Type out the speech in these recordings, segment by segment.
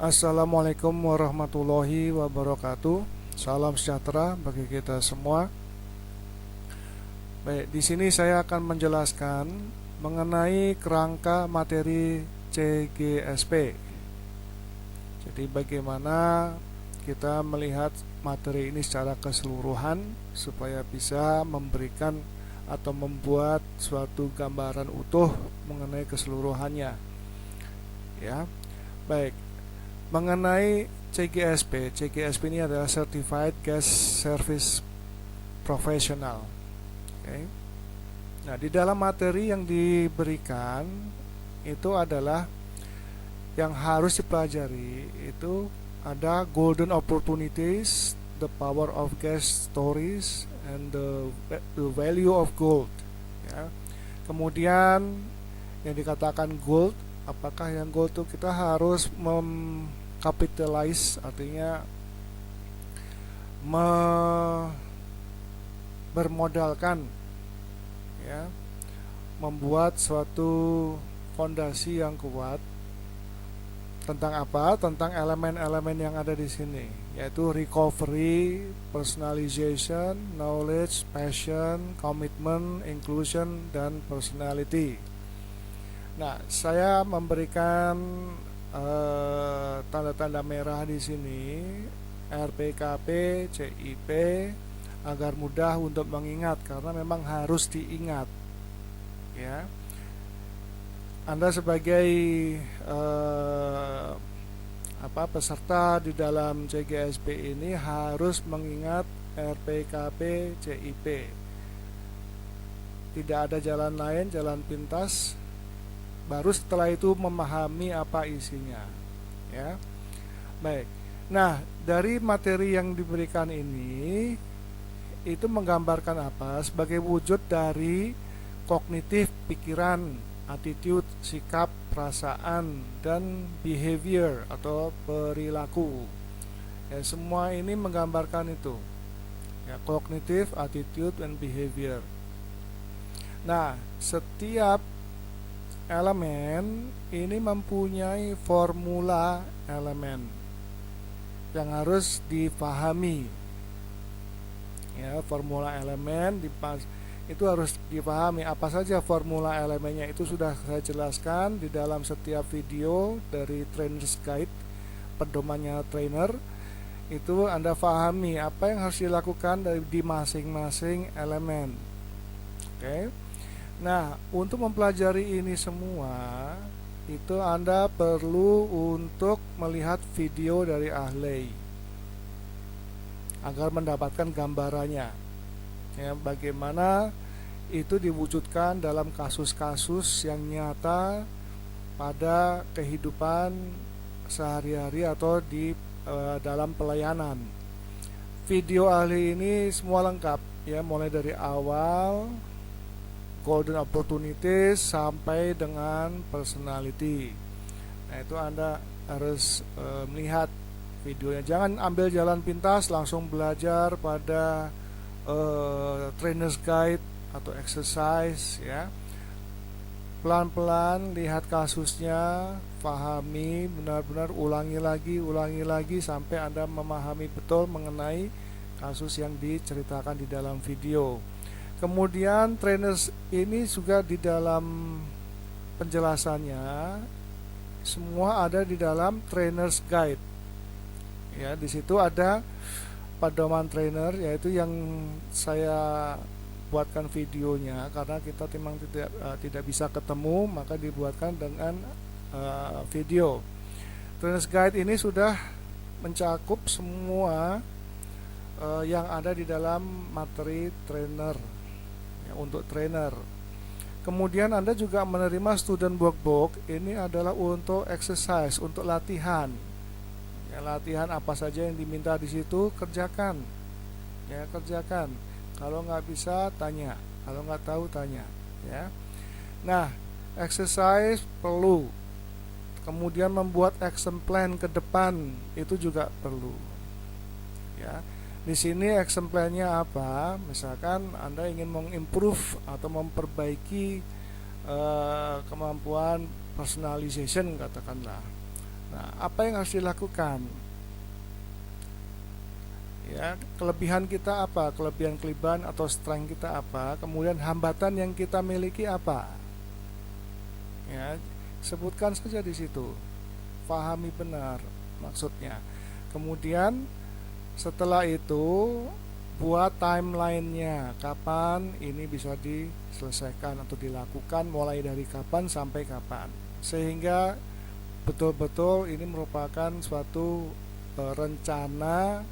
Assalamualaikum warahmatullahi wabarakatuh. Salam sejahtera bagi kita semua. Baik, di sini saya akan menjelaskan mengenai kerangka materi CGSP. Jadi bagaimana kita melihat materi ini secara keseluruhan supaya bisa memberikan atau membuat suatu gambaran utuh mengenai keseluruhannya. Ya. Baik. Mengenai CGSP ini adalah Certified Gas Service Professional. Okay. Nah, di dalam materi yang diberikan itu adalah yang harus dipelajari itu ada golden opportunities, the power of gas storage, and the value of gold. Ya. Kemudian yang dikatakan gold, apakah yang gold itu kita harus capitalize, artinya bermodalkan, ya, membuat suatu fondasi yang kuat. Tentang apa? Tentang elemen-elemen yang ada di sini, yaitu recovery, personalization, knowledge, passion, commitment, inclusion, dan personality. Nah, saya memberikan tanda-tanda merah di sini, RPKP, CIP, agar mudah untuk mengingat karena memang harus diingat. Ya, Anda sebagai peserta di dalam CGSP ini harus mengingat RPKP, CIP. Tidak ada jalan lain, jalan pintas. Baru setelah itu memahami apa isinya, ya. Baik. Nah, dari materi yang diberikan ini itu menggambarkan apa? Sebagai wujud dari kognitif pikiran, attitude, sikap, perasaan, dan behavior atau perilaku. Ya, semua ini menggambarkan itu. Ya, kognitif, attitude, dan behavior. Nah, setiap elemen ini mempunyai formula elemen yang harus dipahami. Ya, formula elemen itu harus dipahami. Apa saja formula elemennya itu sudah saya jelaskan di dalam setiap video dari Trainer's Guide, pedomannya trainer. Itu Anda pahami apa yang harus dilakukan di masing-masing elemen. Oke. Nah, untuk mempelajari ini semua, itu Anda perlu untuk melihat video dari ahli agar mendapatkan gambarannya. Ya, bagaimana itu diwujudkan dalam kasus-kasus yang nyata pada kehidupan sehari-hari atau di dalam pelayanan. Video ahli ini semua lengkap, ya, mulai dari awal golden opportunities sampai dengan personality. Nah, itu Anda harus melihat videonya. Jangan ambil jalan pintas langsung belajar pada trainer's guide atau exercise, ya. Pelan-pelan lihat kasusnya, pahami, benar-benar ulangi lagi sampai Anda memahami betul mengenai kasus yang diceritakan di dalam video. Kemudian trainers ini juga di dalam penjelasannya semua ada di dalam trainer's guide. Ya, di situ ada pedoman trainer, yaitu yang saya buatkan videonya karena kita memang tidak bisa ketemu, maka dibuatkan dengan video. Trainer's guide ini sudah mencakup semua yang ada di dalam materi trainer, ya, untuk trainer. Kemudian Anda juga menerima student workbook. Ini adalah untuk exercise, untuk latihan. Ya, latihan apa saja yang diminta di situ kerjakan. Ya, kerjakan. Kalau nggak bisa tanya, kalau nggak tahu tanya. Ya. Nah, exercise perlu. Kemudian membuat action plan ke depan itu juga perlu. Ya. Di sini action plan-nya apa? Misalkan Anda ingin mengimprove atau memperbaiki kemampuan personalization, katakanlah. Nah, apa yang harus dilakukan? Ya, kelebihan kita apa? Kelebihan atau strength kita apa? Kemudian hambatan yang kita miliki apa? Ya, sebutkan saja di situ. Pahami benar maksudnya. Kemudian setelah itu buat timelinenya, kapan ini bisa diselesaikan atau dilakukan, mulai dari kapan sampai kapan, sehingga betul-betul ini merupakan suatu rencana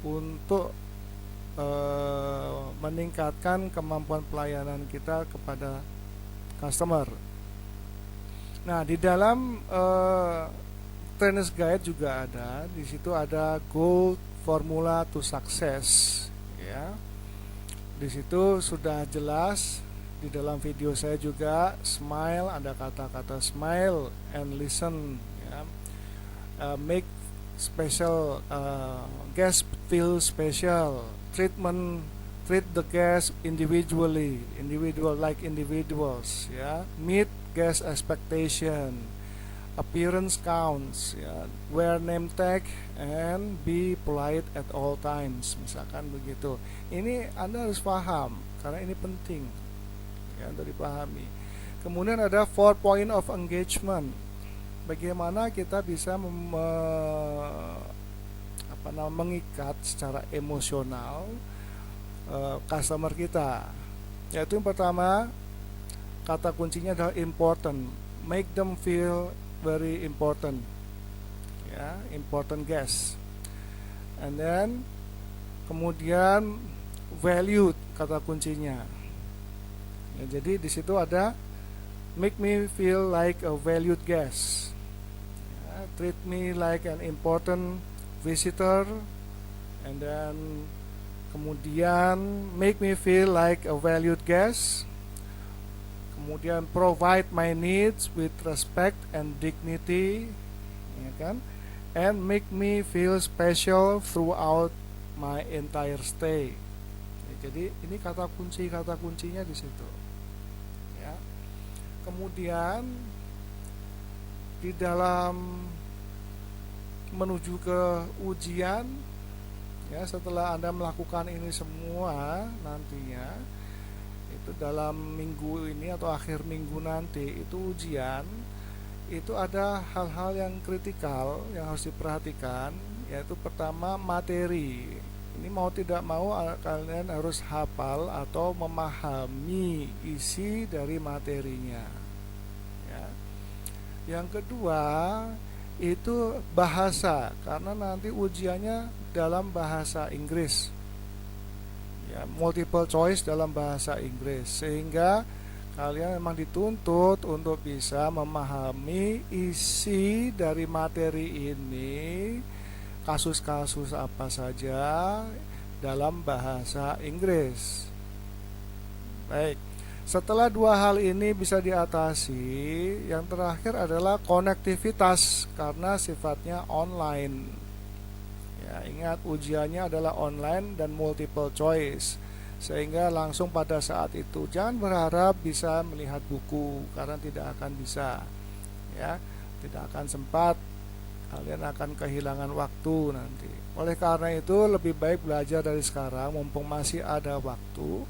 untuk meningkatkan kemampuan pelayanan kita kepada customer. Nah, di dalam Trainer's Guide juga ada, di situ ada Gold Formula to Success, ya. Di situ sudah jelas. Di dalam video saya juga smile, ada kata-kata smile and listen, ya. Make special guest feel special. Treat the guest individual like individuals, ya. Meet guest expectation. Appearance counts, ya. Wear name tag and be polite at all times, misalkan begitu. Ini Anda harus paham karena ini penting, ya, untuk dipahami. Kemudian ada 4 point of engagement. Bagaimana kita bisa mengikat secara emosional customer kita. Yaitu yang pertama, kata kuncinya adalah important. Make them feel very important, ya, important guest. And then kemudian valued, kata kuncinya. Ya, jadi di situ ada make me feel like a valued guest, ya, treat me like an important visitor, and then kemudian make me feel like a valued guest. Kemudian provide my needs with respect and dignity, ya kan? And make me feel special throughout my entire stay. Ya, jadi ini kata kuncinya di situ. Ya. Kemudian di dalam menuju ke ujian, ya, setelah Anda melakukan ini semua nantinya, itu dalam minggu ini atau akhir minggu nanti itu ujian, itu ada hal-hal yang kritikal yang harus diperhatikan, yaitu pertama materi. Ini mau tidak mau kalian harus hafal atau memahami isi dari materinya, ya. Yang kedua itu bahasa, karena nanti ujiannya dalam bahasa Inggris, ya, multiple choice dalam bahasa Inggris, sehingga kalian memang dituntut untuk bisa memahami isi dari materi ini, kasus-kasus apa saja dalam bahasa Inggris. Baik, setelah 2 hal ini bisa diatasi, yang terakhir adalah konektivitas karena sifatnya online. Ya, ingat ujiannya adalah online dan multiple choice, sehingga langsung pada saat itu. Jangan berharap bisa melihat buku karena tidak akan bisa, ya, tidak akan sempat. Kalian akan kehilangan waktu nanti. Oleh karena itu lebih baik belajar dari sekarang mumpung masih ada waktu,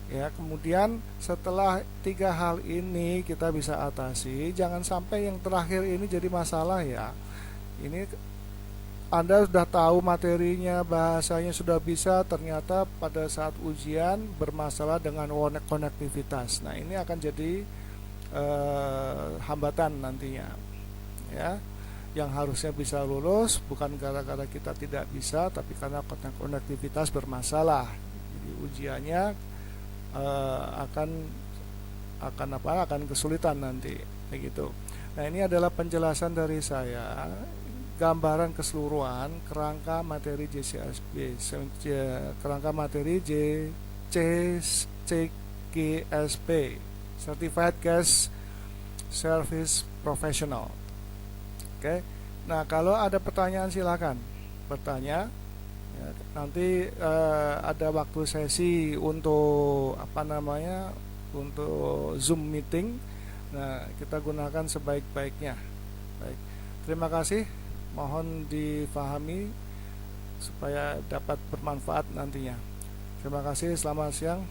ya. Kemudian setelah 3 hal ini kita bisa atasi, jangan sampai yang terakhir ini jadi masalah, ya. Ini Anda sudah tahu materinya, bahasanya sudah bisa, ternyata pada saat ujian bermasalah dengan konektivitas. Nah, ini akan jadi hambatan nantinya, ya. Yang harusnya bisa lulus bukan gara-gara kita tidak bisa, tapi karena konektivitas bermasalah. Jadi ujiannya akan kesulitan nanti, begitu. Nah, ini adalah penjelasan dari saya, gambaran keseluruhan kerangka materi JCSB, kerangka materi CGSP, Certified Guest Service Professional. Oke. Nah, kalau ada pertanyaan silakan bertanya. Ya, nanti ada waktu sesi untuk untuk Zoom meeting. Nah, kita gunakan sebaik-baiknya. Baik. Terima kasih. mohon difahami supaya dapat bermanfaat nantinya. Terima kasih, selamat siang.